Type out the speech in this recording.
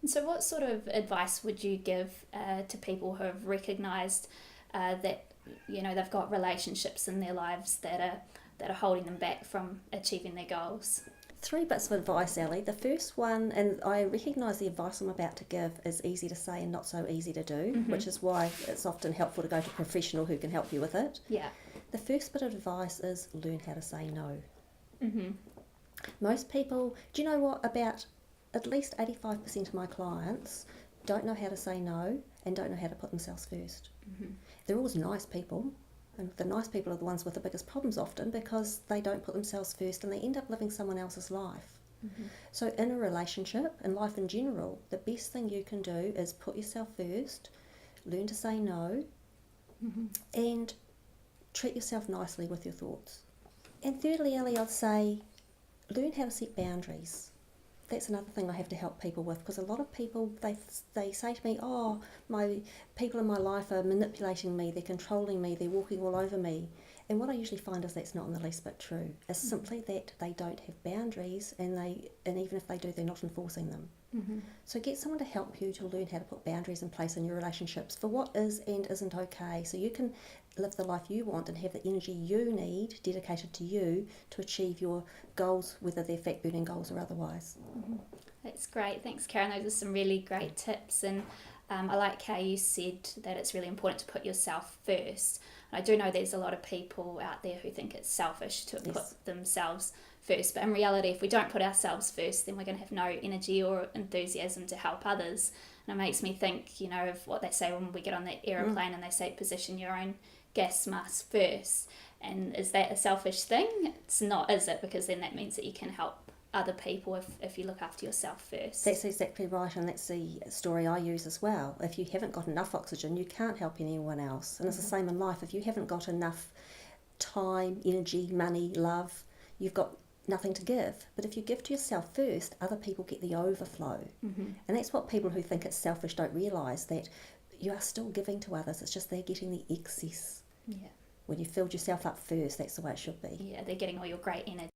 And so what sort of advice would you give to people who have recognised that, they've got relationships in their lives that are holding them back from achieving their goals? Three bits of advice, Elly. The first one, and I recognise the advice I'm about to give is easy to say and not so easy to do, which is why it's often helpful to go to a professional who can help you with it. Yeah. The first bit of advice is learn how to say no. Mm-hmm. Most people, do you know what, about at least 85% of my clients don't know how to say no and don't know how to put themselves first. Mm-hmm. They're always nice people, and the nice people are the ones with the biggest problems often because they don't put themselves first and they end up living someone else's life. Mm-hmm. So in a relationship and life in general, the best thing you can do is put yourself first, learn to say no, and treat yourself nicely with your thoughts. And thirdly, Elly, I'd say learn how to set boundaries. That's another thing I have to help people with, because a lot of people, they say to me, oh, my people in my life are manipulating me, they're controlling me, they're walking all over me. And what I usually find is that's not in the least bit true. It's simply that they don't have boundaries, and even if they do, they're not enforcing them. Mm-hmm. So get someone to help you to learn how to put boundaries in place in your relationships for what is and isn't okay, so you can live the life you want and have the energy you need dedicated to you to achieve your goals, whether they're fat burning goals or otherwise. Mm-hmm. That's great. Thanks, Karen. Those are some really great tips. And I like how you said that it's really important to put yourself first. I do know there's a lot of people out there who think it's selfish to put themselves first, but in reality, if we don't put ourselves first, then we're going to have no energy or enthusiasm to help others. And it makes me think, of what they say when we get on that aeroplane and they say position your own gas mask first. And is that a selfish thing? It's not, is it? Because then that means that you can help other people if you look after yourself first. That's exactly right, and that's the story I use as well. If you haven't got enough oxygen, you can't help anyone else. And it's the same in life. If you haven't got enough time, energy, money, love, you've got nothing to give. But if you give to yourself first, other people get the overflow. And that's what people who think it's selfish don't realise, that you are still giving to others, it's just they're getting the excess. Yeah. When you filled yourself up first, that's the way it should be. Yeah, they're getting all your great energy.